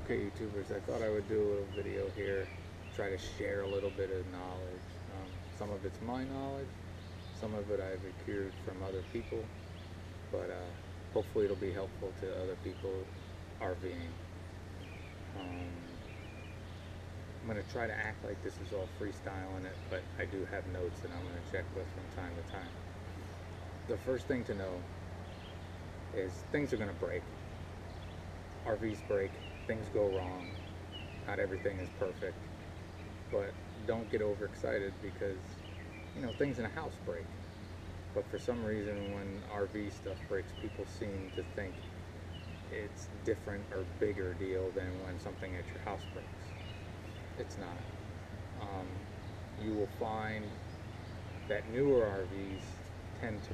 Okay, YouTubers, I thought I would do a little video here, try to share a little bit of knowledge. Some of it's my knowledge, some of it I've acquired from other people, but hopefully it'll be helpful to other people RVing. Um, I'm going to try to act like this is all freestyling it, but I do have notes that I'm going to check with from time to time. The first thing to know is things are going to break. RVs break, things go wrong, not everything is perfect, but don't get overexcited because, things in a house break. But for some reason when RV stuff breaks, people seem to think it's different or bigger deal than when something at your house breaks. It's not. You will find that newer RVs tend to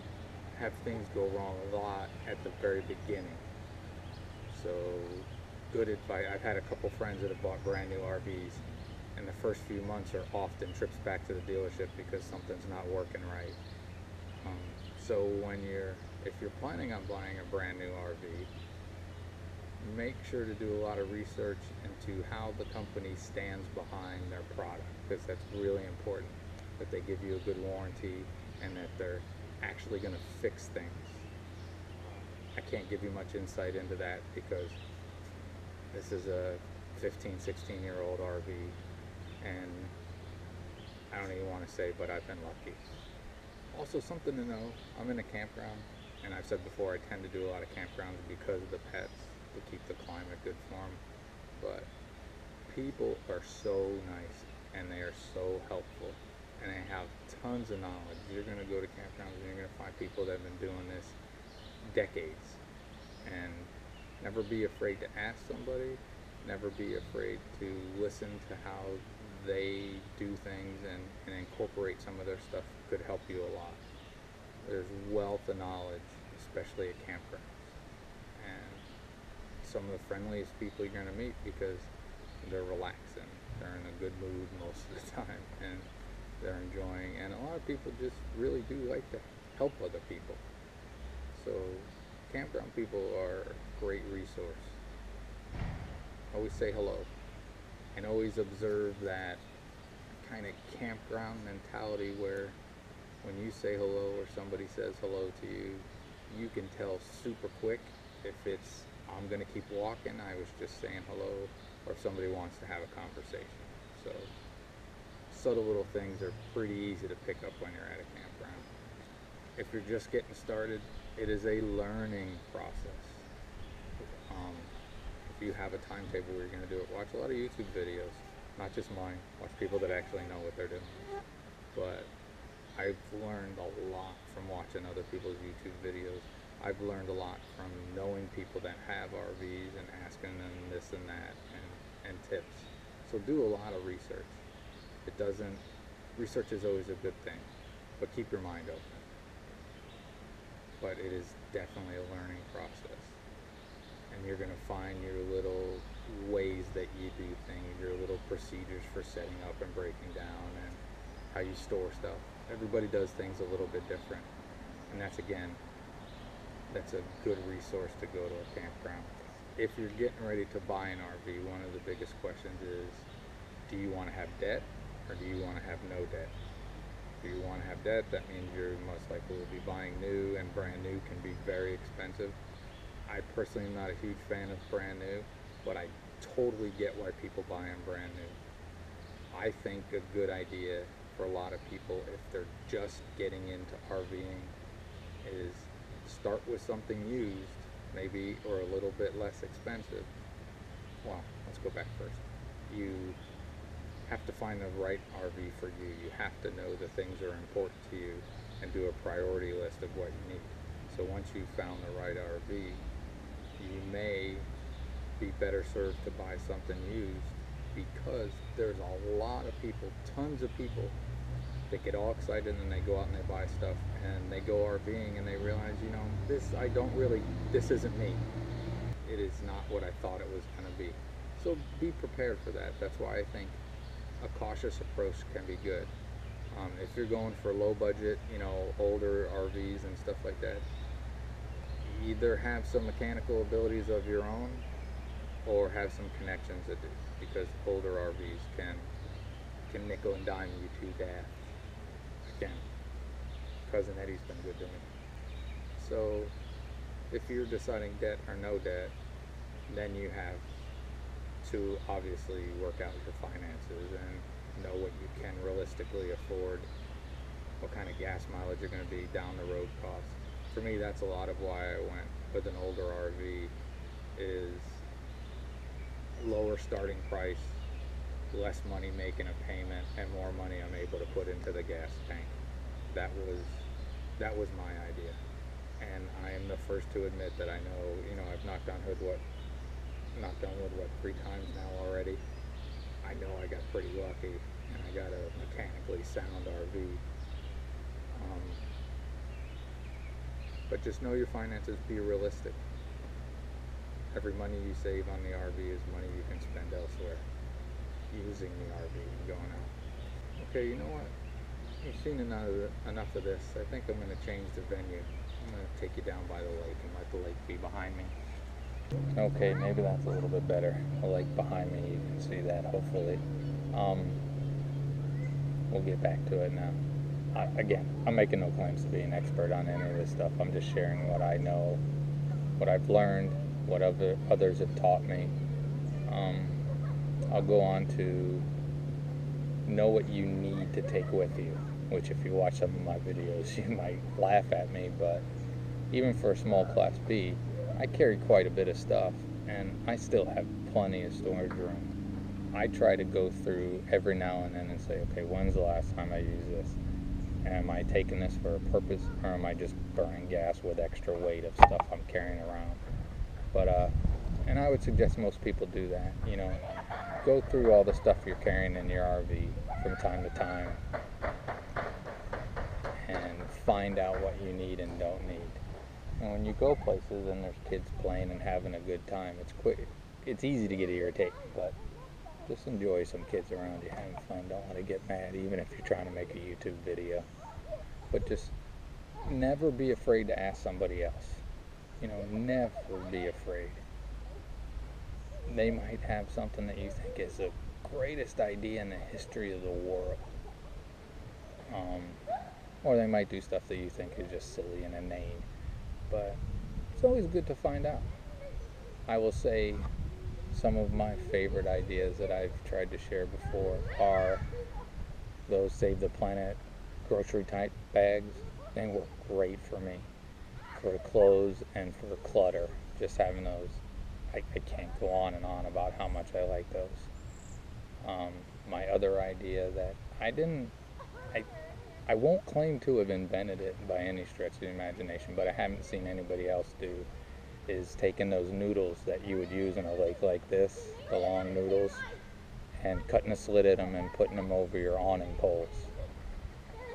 have things go wrong a lot at the very beginning. So good advice. I've had a couple friends that have bought brand new RVs, and the first few months are often trips back to the dealership because something's not working right. So if you're planning on buying a brand new RV, make sure to do a lot of research into how the company stands behind their product, because that's really important, that they give you a good warranty and that they're actually going to fix things. I can't give you much insight into that because this is a 15, 16-year-old RV, and I don't even want to say, but I've been lucky. Also, something to know, I'm in a campground, and I've said before I tend to do a lot of campgrounds because of the pets, to keep the climate good for them, but people are so nice, and they are so helpful, and they have tons of knowledge. You're going to go to campgrounds and you're going to find people that have been doing this decades, and never be afraid to ask somebody, never be afraid to listen to how they do things, and incorporate some of their stuff could help you a lot. There's wealth of knowledge, especially at campgrounds, and some of the friendliest people you're going to meet because they're relaxing, they're in a good mood most of the time, and they're enjoying, and a lot of people just really do like to help other people. So campground people are a great resource. Always say hello, and always observe that kind of campground mentality where when you say hello or somebody says hello to you, you can tell super quick if it's, I'm going to keep walking, I was just saying hello, or if somebody wants to have a conversation. So subtle little things are pretty easy to pick up when you're at a campground. If you're just getting started, it is a learning process. If you have a timetable where you're going to do it, watch a lot of YouTube videos, not just mine. Watch people that actually know what they're doing. But I've learned a lot from watching other people's YouTube videos. I've learned a lot from knowing people that have RVs and asking them this and that and tips. So do a lot of research. Research is always a good thing, but keep your mind open. But it is definitely a learning process. And you're going to find your little ways that you do things, your little procedures for setting up and breaking down, and how you store stuff. Everybody does things a little bit different. And that's a good resource to go to a campground. If you're getting ready to buy an RV, one of the biggest questions is, do you want to have debt or do you want to have no debt? If you want to have debt, that means you're most likely will be buying new, and brand new can be very expensive. I personally am not a huge fan of brand new, but I totally get why people buy them brand new. I think a good idea for a lot of people, if they're just getting into RVing, is start with something used, maybe, or a little bit less expensive. Well, let's go back first. You have to find the right RV for you. You have to know the things that are important to you and do a priority list of what you need. So once you've found the right RV, you may be better served to buy something used, because there's a lot of people, tons of people, that get all excited and they go out and they buy stuff and they go RVing and they realize, this isn't me. It is not what I thought it was going to be. So be prepared for that. That's why I think a cautious approach can be good. If you're going for low budget, older RVs and stuff like that, either have some mechanical abilities of your own, or have some connections that do, because older RVs can nickel and dime you to death. Again, Cousin Eddie's been good to me. So if you're deciding debt or no debt, then you have to obviously work out your finances and know what you can realistically afford, what kind of gas mileage you're going to be, down the road costs. For me, that's a lot of why I went with an older RV, is lower starting price, less money making a payment, and more money I'm able to put into the gas tank. That was my idea. And I am the first to admit that I know, I've knocked on wood what 3 times now already. I know I got pretty lucky, and I got a mechanically sound RV. But just know your finances, be realistic. Every money you save on the RV is money you can spend elsewhere, using the RV and going out. Okay, you know what? You've seen enough of this. I think I'm going to change the venue. I'm going to take you down by the lake and let the lake be behind me. Okay, maybe that's a little bit better. The lake behind me, you can see that, hopefully. We'll get back to it now. Again, I'm making no claims to be an expert on any of this stuff. I'm just sharing what I know, what I've learned, what others have taught me. I'll go on to know what you need to take with you, which if you watch some of my videos, you might laugh at me, but even for a small Class B, I carry quite a bit of stuff, and I still have plenty of storage room. I try to go through every now and then and say, okay, when's the last time I used this? Am I taking this for a purpose, or am I just burning gas with extra weight of stuff I'm carrying around? But, and I would suggest most people do that, go through all the stuff you're carrying in your RV from time to time and find out what you need and don't need. And when you go places and there's kids playing and having a good time, it's easy to get irritated, but just enjoy some kids around you having fun. Don't let it get mad, even if you're trying to make a YouTube video. But just never be afraid to ask somebody else. Never be afraid. They might have something that you think is the greatest idea in the history of the world. Or they might do stuff that you think is just silly and inane. But it's always good to find out. I will say some of my favorite ideas that I've tried to share before are those Save the Planet grocery type bags. They work great for me, for clothes and for clutter. Just having those, I can't go on and on about how much I like those. My other idea that I won't claim to have invented it by any stretch of the imagination, but I haven't seen anybody else do, is taking those noodles that you would use in a lake like this, the long noodles, and cutting a slit in them and putting them over your awning poles.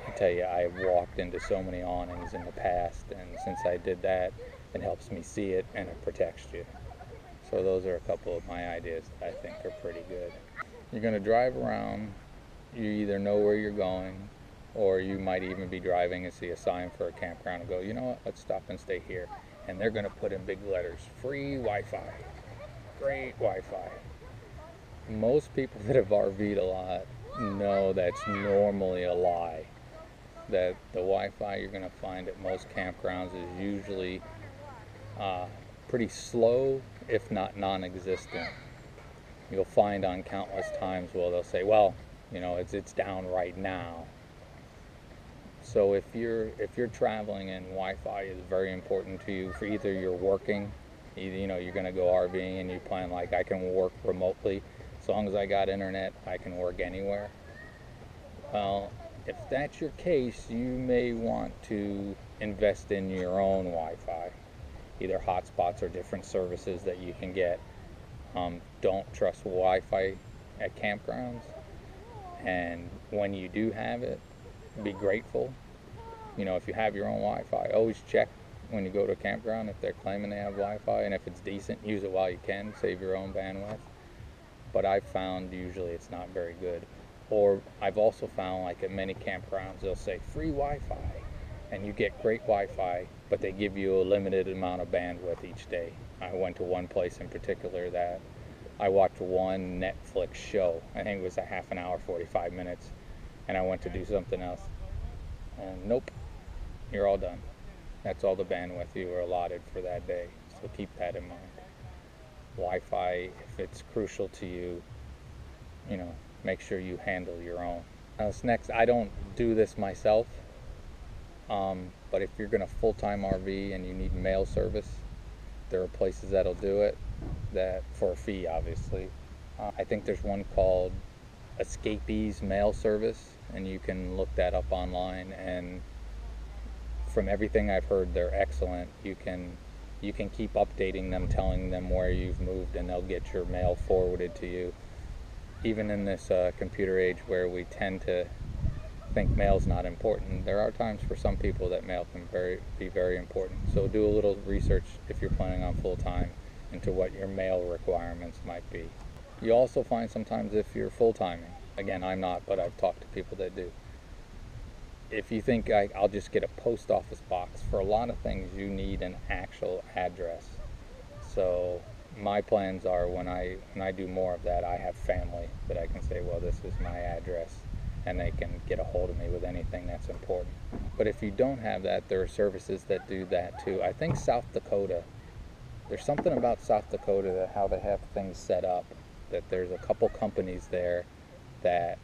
I tell you, I've walked into so many awnings in the past, and since I did that, it helps me see it and it protects you. So those are a couple of my ideas that I think are pretty good. You're going to drive around, you either know where you're going, or you might even be driving and see a sign for a campground and go, you know what, let's stop and stay here. And they're going to put in big letters, free Wi-Fi, great Wi-Fi. Most people that have RV'd a lot know that's normally a lie. That the Wi-Fi you're going to find at most campgrounds is usually pretty slow, if not non-existent. You'll find on countless times where they'll say, well, it's down right now. So if you're traveling and Wi-Fi is very important to you, for either you're working, you're going to go RVing and you plan like, I can work remotely, as long as I got internet, I can work anywhere. Well, if that's your case, you may want to invest in your own Wi-Fi, either hotspots or different services that you can get. Don't trust Wi-Fi at campgrounds, and when you do have it, be grateful. If you have your own Wi-Fi, always check when you go to a campground if they're claiming they have Wi-Fi, and if it's decent, use it while you can, save your own bandwidth. But I've found usually it's not very good. Or I've also found, like at many campgrounds, they'll say free Wi-Fi, and you get great Wi-Fi, but they give you a limited amount of bandwidth each day. I went to one place in particular that I watched one Netflix show. I think it was a half an hour, 45 minutes, and I went to do something else. And nope, you're all done. That's all the bandwidth you were allotted for that day. So keep that in mind. Wi-Fi, if it's crucial to you, make sure you handle your own. This next, I don't do this myself, but if you're going to full-time RV and you need mail service, there are places that'll do it, that for a fee, obviously. I think there's one called Escapees Mail Service, and you can look that up online, and from everything I've heard, they're excellent. You can keep updating them, telling them where you've moved, and they'll get your mail forwarded to you. Even in this computer age where we tend to think mail's not important, there are times for some people that mail can be very important. So do a little research if you're planning on full-time into what your mail requirements might be. You also find sometimes if you're full-timing, again, I'm not, but I've talked to people that do. If you think I'll just get a post office box, for a lot of things you need an actual address. So my plans are when I do more of that, I have family that I can say, well, this is my address, and they can get a hold of me with anything that's important. But if you don't have that, there are services that do that too. I think South Dakota, there's something about South Dakota that how they have things set up, that there's a couple companies there that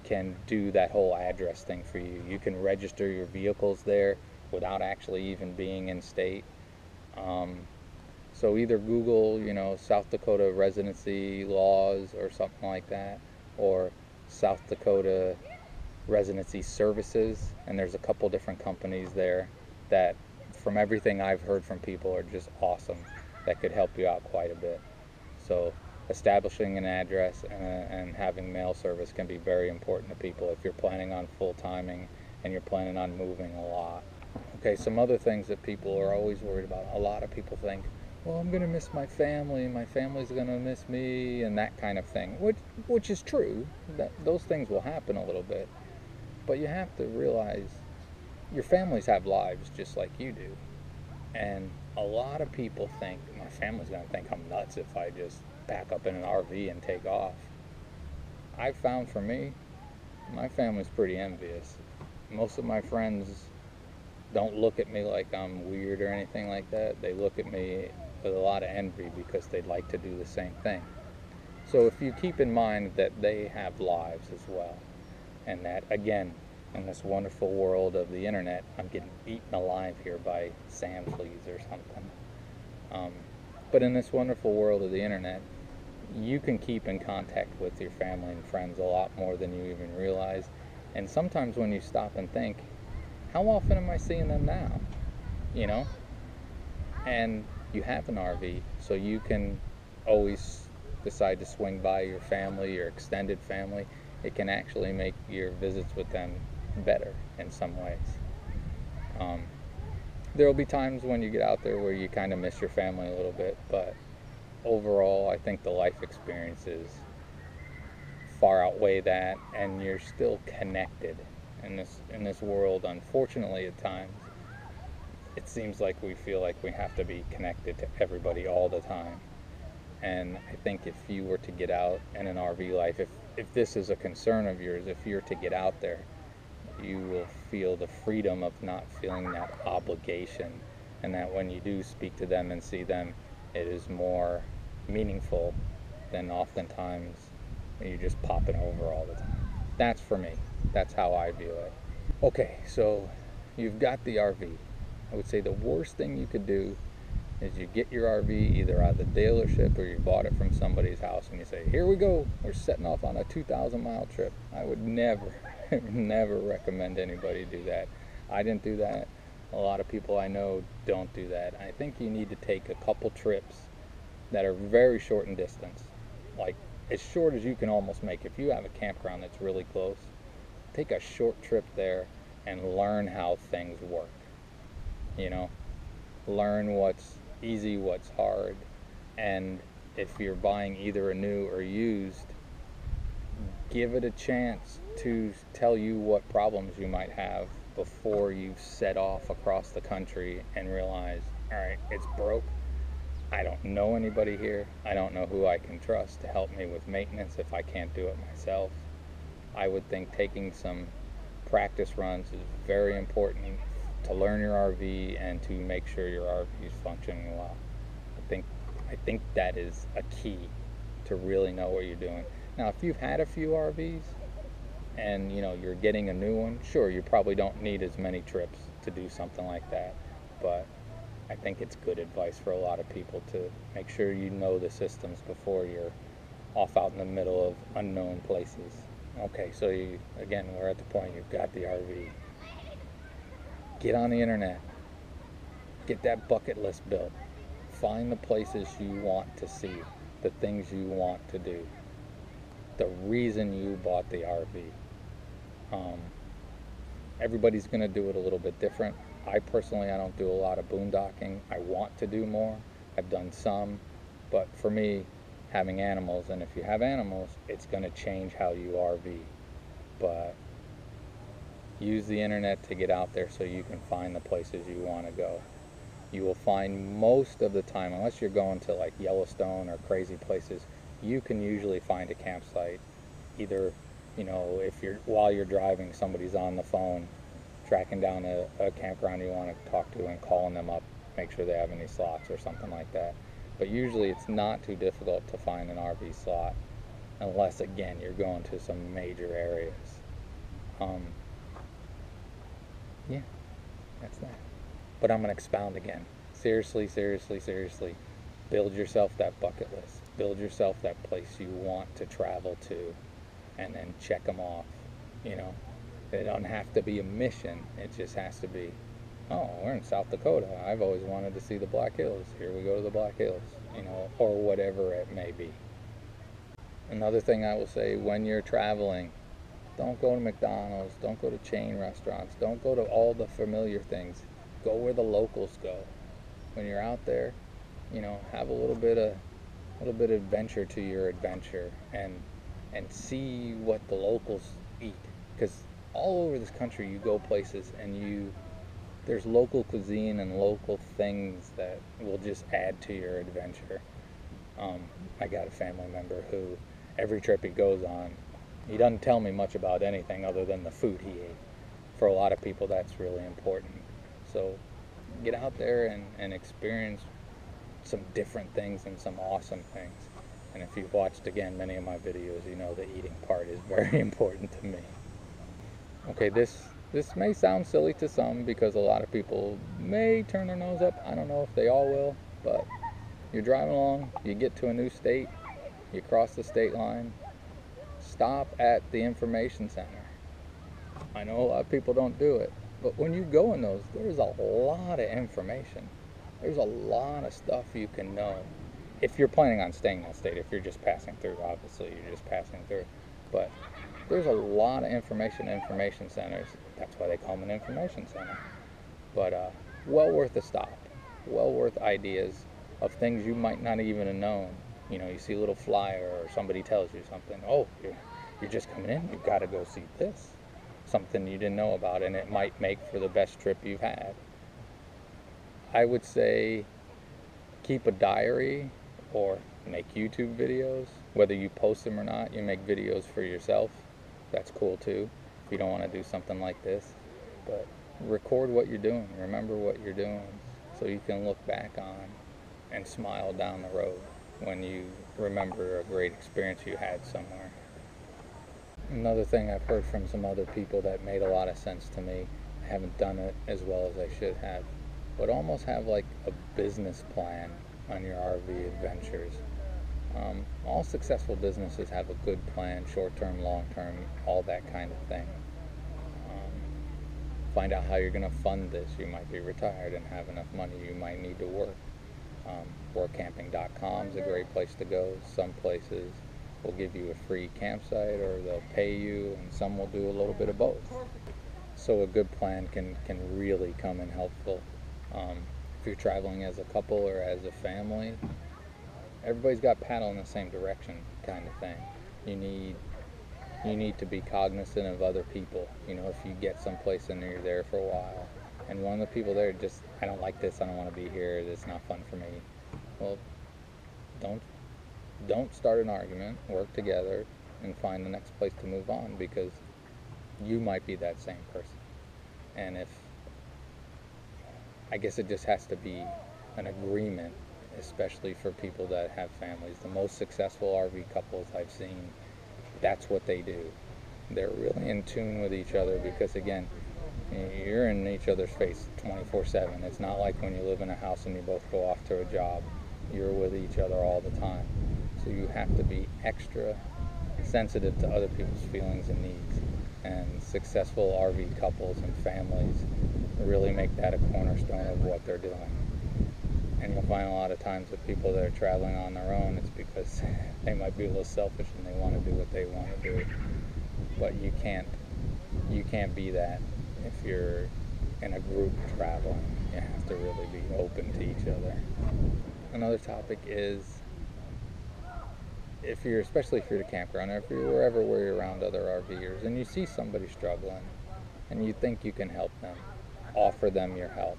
can do that whole address thing for you. You can register your vehicles there without actually even being in state. So either Google, South Dakota residency laws or something like that, or South Dakota residency services, and there's a couple different companies there that, from everything I've heard from people, are just awesome, that could help you out quite a bit. So establishing an address and having mail service can be very important to people if you're planning on full-timing and you're planning on moving a lot. Okay, some other things that people are always worried about. A lot of people think, well, I'm going to miss my family, my family's going to miss me, and that kind of thing, which is true. That those things will happen a little bit. But you have to realize your families have lives just like you do. And a lot of people think, my family's going to think I'm nuts if I just pack up in an RV and take off. I've found for me, my family's pretty envious. Most of my friends don't look at me like I'm weird or anything like that. They look at me with a lot of envy because they'd like to do the same thing. So if you keep in mind that they have lives as well, and that, again, in this wonderful world of the internet, I'm getting eaten alive here by sand fleas or something. But in this wonderful world of the internet, you can keep in contact with your family and friends a lot more than you even realize. And sometimes when you stop and think, how often am I seeing them now? And you have an RV, so you can always decide to swing by your family, your extended family. It can actually make your visits with them better in some ways. There will be times when you get out there where you kind of miss your family a little bit, but overall, I think the life experiences far outweigh that, and you're still connected in this world. Unfortunately, at times, it seems like we feel like we have to be connected to everybody all the time. And I think if you were to get out in an RV life, if this is a concern of yours, if you're to get out there, you will feel the freedom of not feeling that obligation, and that when you do speak to them and see them, it is more meaningful than oftentimes when you're just popping over all the time. That's for me. That's how I view it. Okay, so you've got the RV. I would say the worst thing you could do is you get your RV either out of the dealership or you bought it from somebody's house and you say, here we go, we're setting off on a 2,000-mile trip. I would never, never recommend anybody do that. I didn't do that. A lot of people I know don't do that. I think you need to take a couple trips that are very short in distance, like as short as you can almost make. If you have a campground that's really close, take a short trip there and learn how things work. Learn what's easy, what's hard, and if you're buying either a new or used, give it a chance to tell you what problems you might have before you set off across the country and realize, all right, it's broke. I don't know anybody here. I don't know who I can trust to help me with maintenance if I can't do it myself. I would think taking some practice runs is very important to learn your RV and to make sure your RV is functioning well. I think that is a key to really know what you're doing. Now, if you've had a few RVs and you're getting a new one, sure, you probably don't need as many trips to do something like that, but I think it's good advice for a lot of people to make sure you know the systems before you're off out in the middle of unknown places. Okay, so again, we're at the point you've got the RV. Get on the internet. Get that bucket list built. Find the places you want to see, the things you want to do, the reason you bought the RV. Everybody's going to do it a little bit different. I don't do a lot of boondocking. I want to do more. I've done some, but for me, having animals, and if you have animals, it's going to change how you RV. But use the internet to get out there so you can find the places you want to go. You will find most of the time, unless you're going to like Yellowstone or crazy places, you can usually find a campsite. Either, if while you're driving, somebody's on the phone tracking down a campground you want to talk to and calling them up, make sure they have any slots or something like that. But usually it's not too difficult to find an RV slot, unless again you're going to some major areas. Yeah, that's that. But I'm going to expound again. Seriously, build yourself that bucket list. Build yourself that place you want to travel to, and then check them off. It don't have to be a mission. It just has to be, oh, we're in South Dakota. I've always wanted to see the Black Hills. Here we go to the Black Hills, or whatever it may be. Another thing I will say, when you're traveling, don't go to McDonald's, don't go to chain restaurants, don't go to all the familiar things. Go where the locals go. When you're out there, have a little bit of adventure to your adventure, and see what the locals eat. Because all over this country, you go places and there's local cuisine and local things that will just add to your adventure. I got a family member who, every trip he goes on, he doesn't tell me much about anything other than the food he ate. For a lot of people, that's really important. So get out there and experience some different things and some awesome things. And if you've watched, again, many of my videos, you know the eating part is very important to me. Okay, this may sound silly to some because a lot of people may turn their nose up. I don't know if they all will, but you're driving along, you get to a new state, you cross the state line, stop at the information center. I know a lot of people don't do it, but when you go in those, there's a lot of information. There's a lot of stuff you can know. If you're planning on staying in that state, if you're just passing through, obviously you're just passing through. But there's a lot of information centers. That's why they call them an information center. But well worth a stop. Well worth ideas of things you might not even have known. You see a little flyer or somebody tells you something. Oh, you're just coming in. You've got to go see this. Something you didn't know about, and it might make for the best trip you've had. I would say keep a diary or make YouTube videos. Whether you post them or not, you make videos for yourself. That's cool too, if you don't want to do something like this. But record what you're doing. Remember what you're doing so you can look back on and smile down the road when you remember a great experience you had somewhere. Another thing I've heard from some other people that made a lot of sense to me, I haven't done it as well as I should have, but almost have like a business plan on your RV adventures. All successful businesses have a good plan, short-term, long-term, all that kind of thing. Find out how you're going to fund this. You might be retired and have enough money. You might need to work. Workcamping.com is a great place to go. Some places will give you a free campsite, or they'll pay you, and some will do a little bit of both. So a good plan can really come in helpful. If you're traveling as a couple or as a family, everybody's got paddle in the same direction kind of thing. You need to be cognizant of other people. If you get someplace and you're there for a while, and one of the people there just, I don't like this, I don't want to be here, it's not fun for me, Well, don't don't start an argument. Work together and find the next place to move on, because you might be that same person. And if I guess it just has to be an agreement, especially for people that have families. The most successful RV couples I've seen, that's what they do. They're really in tune with each other, because again, you're in each other's face 24/7. It's not like when you live in a house and you both go off to a job. You're with each other all the time. So you have to be extra sensitive to other people's feelings and needs. And successful RV couples and families really make that a cornerstone of what they're doing. And you'll find a lot of times with people that are traveling on their own, it's because they might be a little selfish and they want to do what they want to do. But you can't be that if you're in a group traveling. You have to really be open to each other. Another topic is, especially if you're at a campground, or if you're wherever where you're around other RVers and you see somebody struggling and you think you can help them, offer them your help,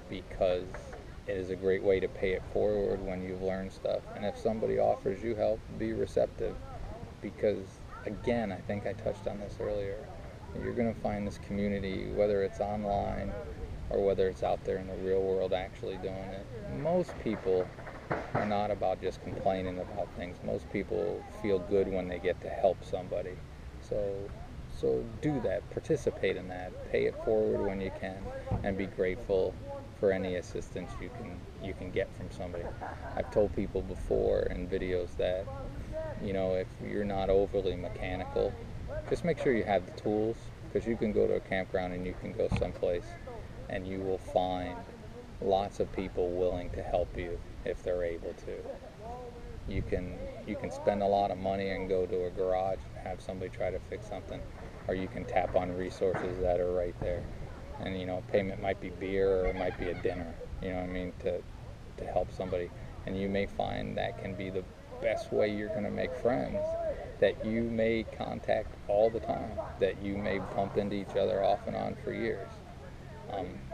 because it is a great way to pay it forward when you've learned stuff. And if somebody offers you help, be receptive, because again, I think I touched on this earlier, you're going to find this community, whether it's online or whether it's out there in the real world actually doing it. Most people are not about just complaining about things. Most people feel good when they get to help somebody. So do that, participate in that, pay it forward when you can, and be grateful for any assistance you can get from somebody. I've told people before in videos that, if you're not overly mechanical, just make sure you have the tools, because you can go to a campground and you can go someplace and you will find lots of people willing to help you if they're able to. You can spend a lot of money and go to a garage and have somebody try to fix something, or you can tap on resources that are right there. And payment might be beer, or it might be a dinner, to help somebody. And you may find that can be the best way you're going to make friends that you may contact all the time, that you may bump into each other off and on for years.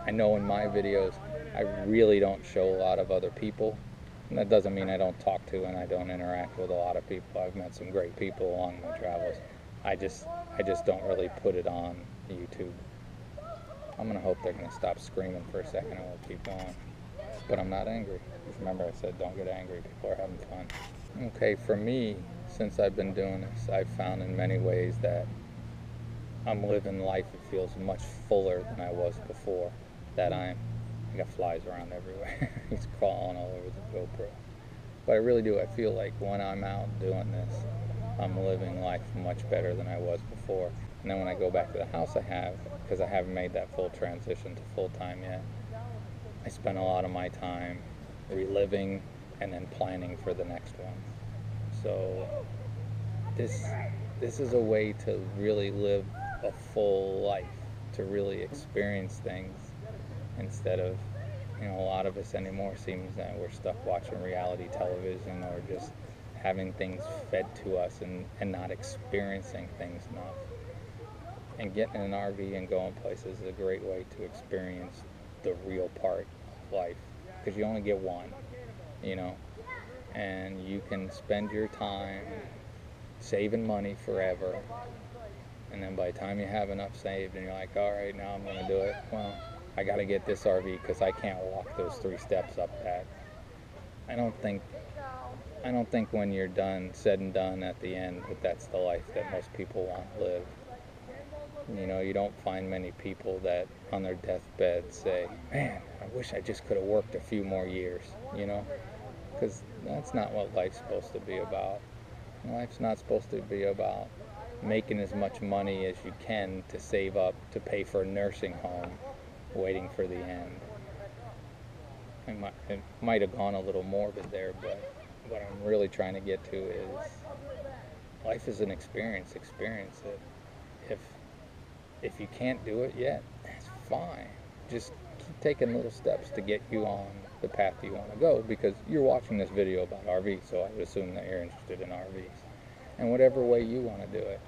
I know in my videos I really don't show a lot of other people, and that doesn't mean I don't talk to and I don't interact with a lot of people. I've met some great people along my travels. I just don't really put it on YouTube. I'm gonna hope they're gonna stop screaming for a second and we'll keep going. But I'm not angry. Remember, I said don't get angry. People are having fun. Okay, for me, since I've been doing this, I've found in many ways that I'm living life. It feels much fuller than I was before. I got flies around everywhere. He's crawling all over the GoPro. But I really do. I feel like when I'm out doing this, I'm living life much better than I was before. And then when I go back to the house because I haven't made that full transition to full-time yet, I spend a lot of my time reliving and then planning for the next one. So this is a way to really live a full life, to really experience things, instead of, a lot of us anymore seems that we're stuck watching reality television or just having things fed to us and not experiencing things enough. And getting in an RV and going places is a great way to experience the real part of life, because you only get one, and you can spend your time saving money forever, and then by the time you have enough saved and you're like, all right, now I'm going to do it, well, I got to get this RV because I can't walk those 3 steps up that. I don't think when you're done, said and done at the end, that's the life that most people want to live. You don't find many people that on their deathbed say, man, I wish I just could have worked a few more years, because that's not what life's supposed to be about. Life's not supposed to be about making as much money as you can to save up to pay for a nursing home, waiting for the end. It might have gone a little morbid there, but what I'm really trying to get to is life is an experience. Experience it. If you can't do it yet, that's fine. Just keep taking little steps to get you on the path you want to go, because you're watching this video about RVs, so I would assume that you're interested in RVs. And whatever way you want to do it.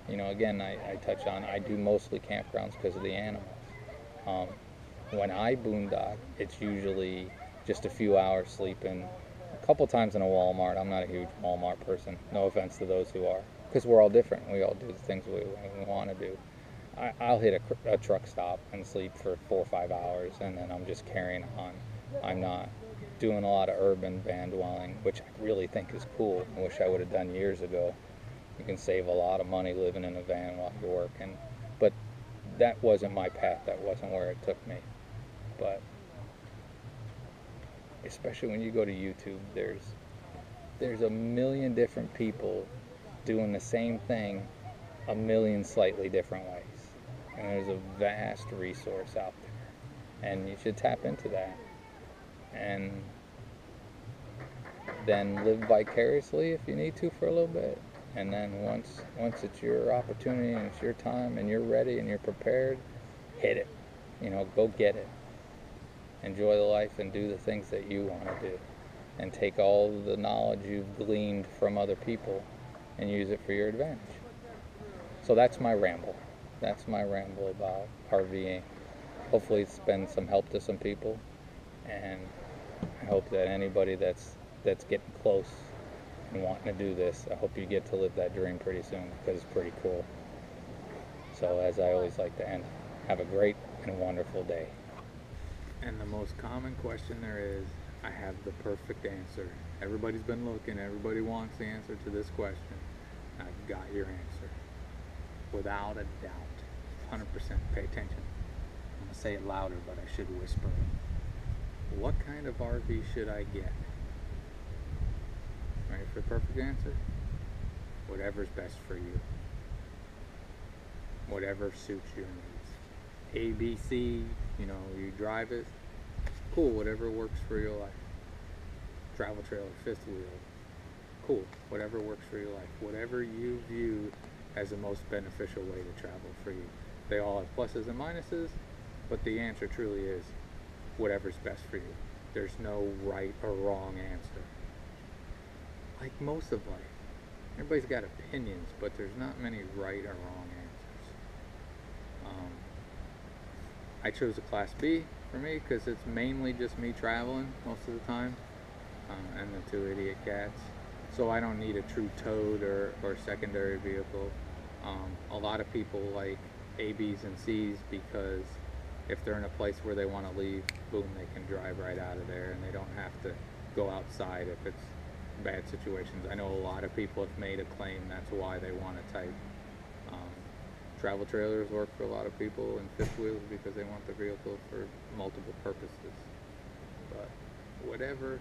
Again, I touch on, I do mostly campgrounds because of the animals. When I boondock, it's usually just a few hours sleeping, a couple times in a Walmart. I'm not a huge Walmart person. No offense to those who are, because we're all different. We all do the things we want to do. I'll hit a truck stop and sleep for 4 or 5 hours, and then I'm just carrying on. I'm not doing a lot of urban van dwelling, which I really think is cool. I wish I would have done years ago. You can save a lot of money living in a van while you're working, but that wasn't my path. That wasn't where it took me. But especially when you go to YouTube, there's a million different people doing the same thing a million slightly different ways. And there's a vast resource out there. And you should tap into that. And then live vicariously if you need to for a little bit. And then once it's your opportunity and it's your time and you're ready and you're prepared, hit it. Go get it. Enjoy the life and do the things that you want to do. And take all the knowledge you've gleaned from other people and use it for your advantage. So that's my ramble. That's my ramble about RVing. Hopefully it's been some help to some people, and I hope that anybody that's getting close and wanting to do this, I hope you get to live that dream pretty soon, because it's pretty cool. So as I always like to end, have a great and wonderful day. And the most common question there is, I have the perfect answer. Everybody's been looking, everybody wants the answer to this question. I've got your answer. Without a doubt. 100%. Pay attention. I'm going to say it louder, but I should whisper it. What kind of RV should I get? Ready for the perfect answer? Whatever's best for you. Whatever suits your needs. A, B, C, you drive it. Cool, whatever works for your life. Travel trailer, fifth wheel. Cool, whatever works for your life. Whatever you view as the most beneficial way to travel for you. They all have pluses and minuses, but the answer truly is whatever's best for you. There's no right or wrong answer. Like most of life, everybody's got opinions, but there's not many right or wrong answers. I chose a Class B for me because it's mainly just me traveling most of the time, and the two idiot cats. So I don't need a true towed or secondary vehicle. A lot of people like A, B's, and C's because if they're in a place where they want to leave, boom, they can drive right out of there and they don't have to go outside if it's bad situations. I know a lot of people have made a claim that's why they want to type. Travel trailers work for a lot of people, and fifth wheels because they want the vehicle for multiple purposes. But whatever,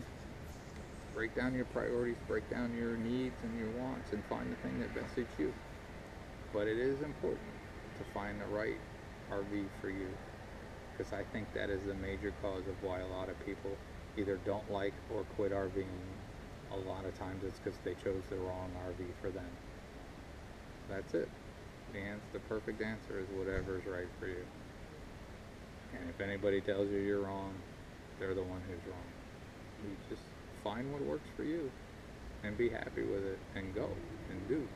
break down your priorities, break down your needs and your wants, and find the thing that best suits you. But it is important to find the right RV for you, because I think that is the major cause of why a lot of people either don't like or quit RVing. A lot of times it's because they chose the wrong RV for them. That's it. The perfect answer is whatever's right for you. And if anybody tells you you're wrong, they're the one who's wrong. You just find what works for you and be happy with it and go and do.